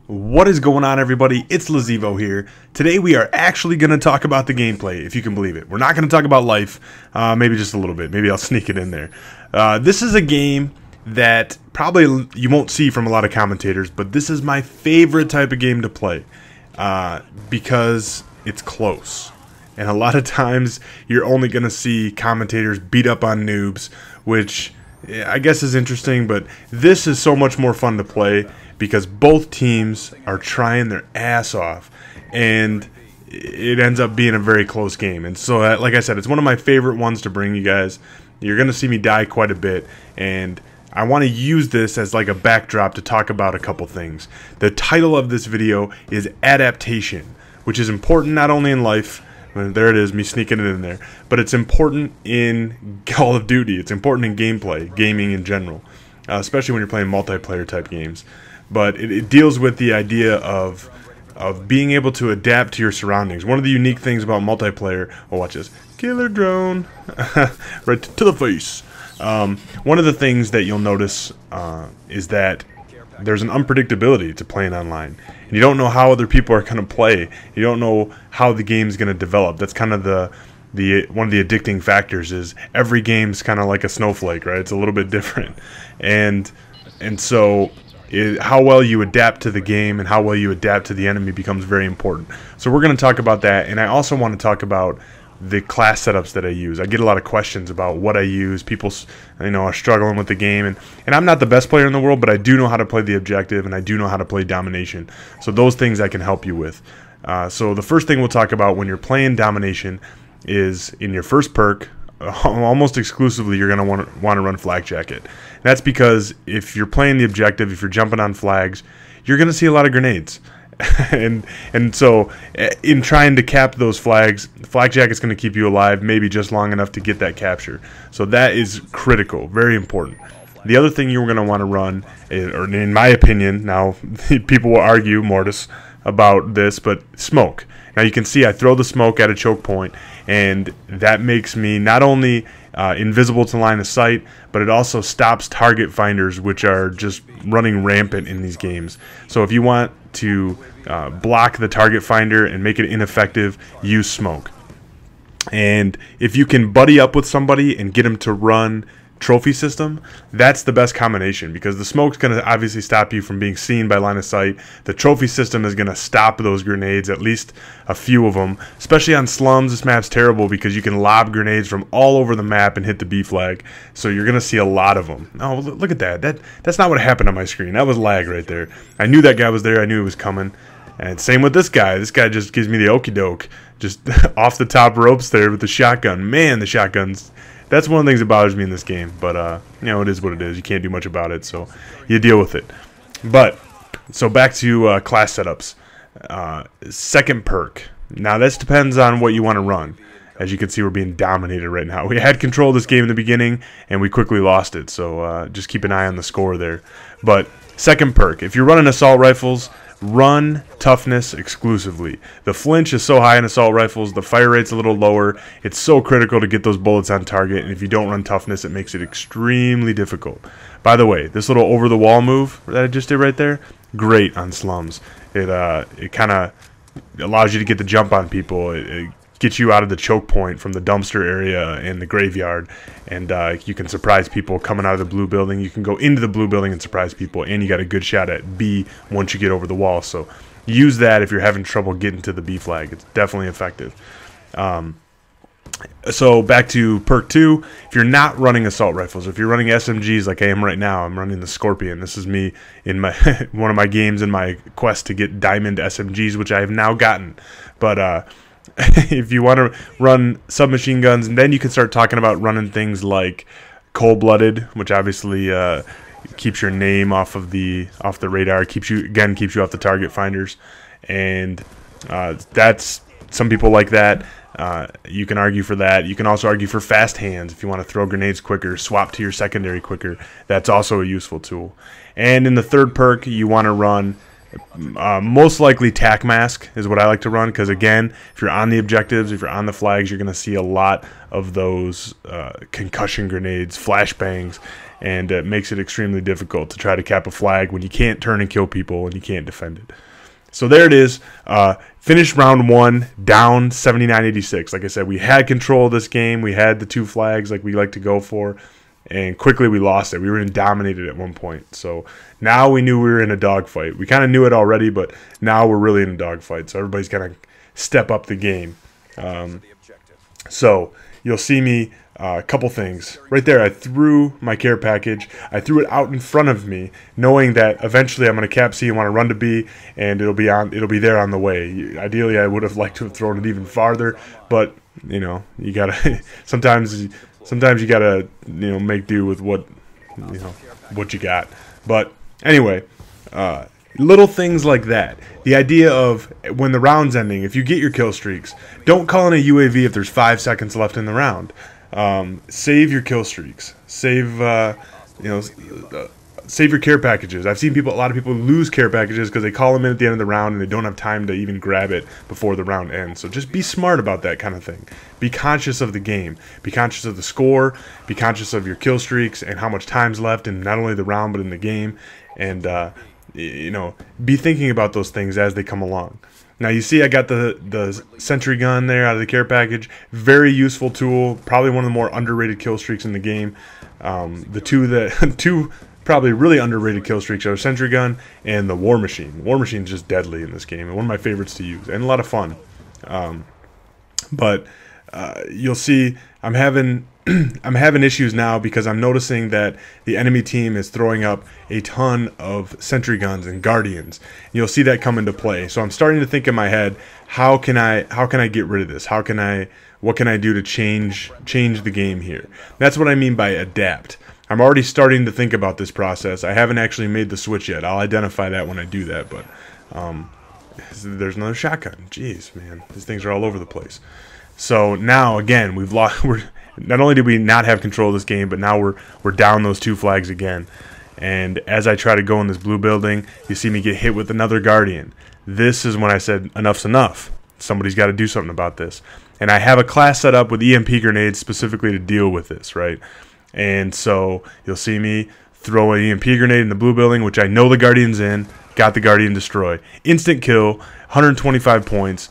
What is going on, everybody? It's Lazevo here. Today we are actually going to talk about the gameplay, if you can believe it. We're not going to talk about life, maybe just a little bit. Maybe I'll sneak it in there. This is a game that probably you won't see from a lot of commentators, but this is my favorite type of game to play because it's close. And a lot of times you're only going to see commentators beat up on noobs, which I guess is interesting, but this is so much more fun to play because both teams are trying their ass off, and it ends up being a very close game. And so, like I said, it's one of my favorite ones to bring you guys. You're going to see me die quite a bit, and I want to use this as like a backdrop to talk about a couple things. The title of this video is Adaptation, which is important not only in life, there it is, me sneaking it in there, but it's important in Call of Duty. It's important in gameplay, gaming in general, especially when you're playing multiplayer type games. But it deals with the idea of being able to adapt to your surroundings. One of the unique things about multiplayer, oh watch this, killer drone, right to the face. One of the things that you'll notice is that there's an unpredictability to playing online. And you don't know how other people are going to play. You don't know how the game's going to develop. That's kind of one of the addicting factors. Is every game's kind of like a snowflake, right? It's a little bit different, and so how well you adapt to the game and how well you adapt to the enemy becomes very important. So we're going to talk about that, and I also want to talk about the class setups that I use. I get a lot of questions about what I use. People, are struggling with the game, and I'm not the best player in the world, but I do know how to play the objective, and I do know how to play domination. So those things I can help you with. So the first thing we'll talk about when you're playing domination is in your first perk. Almost exclusively, you're going to want to run Flak Jacket. That's because if you're playing the objective, if you're jumping on flags, you're going to see a lot of grenades. and so in trying to cap those flags, Flak Jacket's going to keep you alive maybe just long enough to get that capture. So that is critical, very important. The other thing you're going to want to run, or in my opinion, now people will argue, Mortis, about this, but smoke. Now you can see I throw the smoke at a choke point, and that makes me not only invisible to line of sight, but it also stops target finders, which are just running rampant in these games. So if you want to block the target finder and make it ineffective, use smoke. And if you can buddy up with somebody and get them to run trophy system, that's the best combination, because the smoke's going to obviously stop you from being seen by line of sight. The trophy system is going to stop those grenades, at least a few of them. Especially on slums, this map's terrible because you can lob grenades from all over the map and hit the B flag, so you're going to see a lot of them. Oh, look at that. That's not what happened on my screen. That was lag right there. I knew that guy was there. I knew he was coming. And same with this guy. This guy just gives me the okie doke, just off the top ropes there with the shotgun. Man, the shotguns. That's one of the things that bothers me in this game, but it is what it is. You can't do much about it, so you deal with it. But so back to class setups. Second perk. Now this depends on what you want to run. As you can see, we're being dominated right now. We had control of this game in the beginning, and we quickly lost it. So just keep an eye on the score there. But second perk. If you're running assault rifles, run toughness exclusively. The flinch is so high in assault rifles, the fire rate's a little lower. It's so critical to get those bullets on target, and if you don't run toughness, it makes it extremely difficult. By the way, this little over the wall move that I just did right there, great on slums. It kind of allows you to get the jump on people. It gets you out of the choke point from the dumpster area in the graveyard, and you can surprise people coming out of the blue building. You can go into the blue building and surprise people, and you got a good shot at B once you get over the wall. So use that if you're having trouble getting to the B flag. It's definitely effective. So back to perk 2. If you're not running assault rifles, if you're running SMGs like I am right now, I'm running the Scorpion. This is me in my one of my games in my quest to get diamond SMGs, which I have now gotten. But if you want to run submachine guns, and then you can start talking about running things like cold-blooded, which obviously keeps your name off the radar, keeps you off the target finders, and that's, some people like that. You can argue for that. You can also argue for fast hands if you want to throw grenades quicker, swap to your secondary quicker. That's also a useful tool. And in the third perk, you want to run most likely tac mask is what I like to run, because again, if you're on the objectives, if you're on the flags, you're going to see a lot of those concussion grenades, flashbangs, and it makes it extremely difficult to try to cap a flag when you can't turn and kill people and you can't defend it. So there it is. Finished round 1 down 79-86. Like I said, we had control of this game. We had the 2 flags like we like to go for, and quickly we lost it. We were dominated at one point. So now we knew we were in a dogfight. We kind of knew it already, but now we're really in a dogfight. So everybody's got to step up the game. So you'll see me. A couple things right there. I threw my care package. I threw it out in front of me, knowing that eventually I'm going to cap C and want to run to B, and it'll be there on the way. Ideally, I would have liked to have thrown it even farther, but you know, you gotta sometimes you gotta make do with what you got. But anyway, little things like that. The idea of when the round's ending, if you get your kill streaks, don't call in a UAV if there's 5 seconds left in the round. Save your kill streaks. Save save your care packages. I've seen a lot of people lose care packages because they call them in at the end of the round and they don't have time to even grab it before the round ends. So just be smart about that kind of thing. Be conscious of the game. Be conscious of the score. Be conscious of your kill streaks and how much time's left in not only the round but in the game. And be thinking about those things as they come along. Now you see I got the sentry gun there out of the care package. Very useful tool. Probably one of the more underrated kill streaks in the game. The two probably really underrated kill streaks are sentry gun and the war machine. War machine is just deadly in this game and one of my favorites to use and a lot of fun. But you'll see I'm having issues now because I'm noticing that the enemy team is throwing up a ton of sentry guns and guardians. You'll see that come into play. So I'm starting to think in my head, how can I get rid of this? What can I do to change the game here? That's what I mean by adapt. I'm already starting to think about this process. I haven't actually made the switch yet. I'll identify that when I do that, but there's another shotgun. Jeez, man, these things are all over the place. So now again, not only did we not have control of this game, but now we're down those 2 flags again. And as I try to go in this blue building, you see me get hit with another guardian. This is when I said enough's enough. Somebody's got to do something about this. And I have a class set up with EMP grenades specifically to deal with this, right? And so you'll see me throw an EMP grenade in the blue building, which I know the guardian's in. Got the guardian destroyed. Instant kill, 125 points.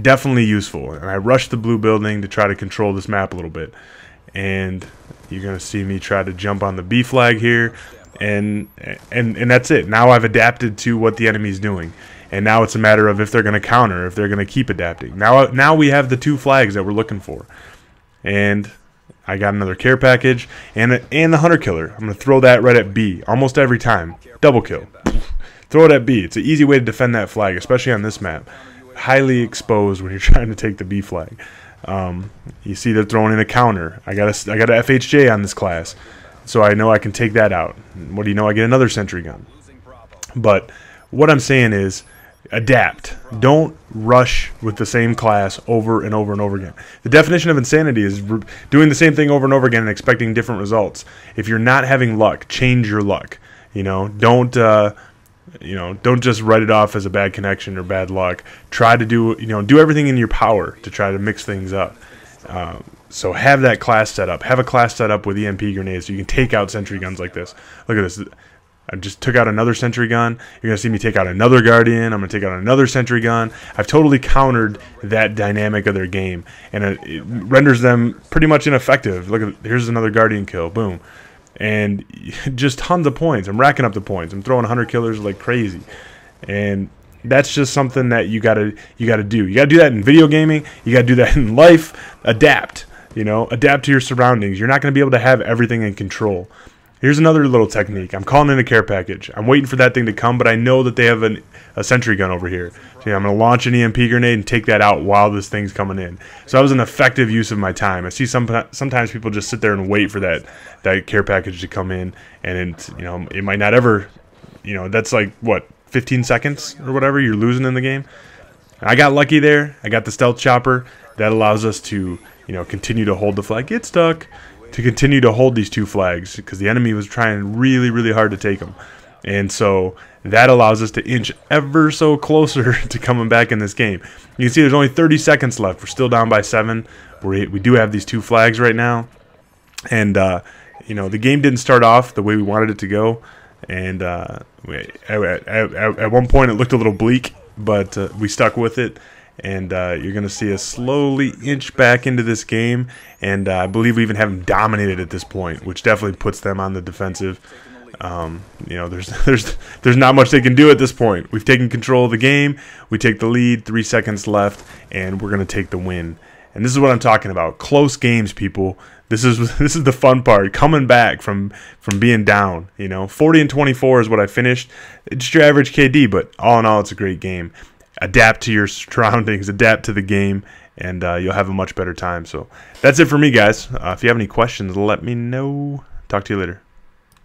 Definitely useful. And I rushed the blue building to try to control this map a little bit. And you're going to see me try to jump on the B flag here. And that's it. Now I've adapted to what the enemy's doing. And now it's a matter of if they're going to counter, if they're going to keep adapting. Now we have the 2 flags that we're looking for. And I got another care package and the hunter killer. I'm going to throw that right at B almost every time. Double kill. Throw it at B. It's an easy way to defend that flag, especially on this map. Highly exposed when you're trying to take the B flag. You see they're throwing in a counter. I got a FHJ on this class, so I know I can take that out. What do you know? I get another sentry gun. But what I'm saying is adapt. Don't rush with the same class over and over and over again. The definition of insanity is doing the same thing over and over again and expecting different results. If you're not having luck, change your luck. Don't just write it off as a bad connection or bad luck. Try to do everything in your power to try to mix things up. So have that class set up. Have a class set up with EMP grenades so you can take out sentry guns like this. Look at this. I just took out another sentry gun. You're going to see me take out another guardian. I'm going to take out another sentry gun. I've totally countered that dynamic of their game, and it renders them pretty much ineffective. Look, here's another guardian kill. Boom. And just tons of points. I'm racking up the points. I'm throwing 100 killers like crazy. And that's just something that you gotta do. You gotta do that in video gaming. You gotta do that in life. Adapt. Adapt to your surroundings. You're not gonna be able to have everything in control. Here's another little technique. I'm calling in a care package. I'm waiting for that thing to come, but I know that they have a sentry gun over here. So I'm going to launch an EMP grenade and take that out while this thing's coming in. So that was an effective use of my time. I see sometimes people just sit there and wait for that care package to come in, and it might not ever, that's like, what, 15 seconds or whatever you're losing in the game. I got lucky there. I got the stealth chopper. That allows us to, continue to hold the flag. Get stuck. To continue to hold these 2 flags because the enemy was trying really, really hard to take them. And so that allows us to inch ever so closer to coming back in this game. You can see there's only 30 seconds left. We're still down by 7. We do have these 2 flags right now. And, the game didn't start off the way we wanted it to go, and at one point it looked a little bleak, but we stuck with it. And you're going to see us slowly inch back into this game, and I believe we even have them dominated at this point, which definitely puts them on the defensive. There's not much they can do at this point. We've taken control of the game. We take the lead, 3 seconds left, and we're going to take the win. And this is what I'm talking about. Close games, people. This is the fun part. Coming back from being down. 40-24 is what I finished. It's your average KD, but all in all, it's a great game. Adapt to your surroundings, adapt to the game, and you'll have a much better time. So that's it for me, guys. If you have any questions, let me know. Talk to you later.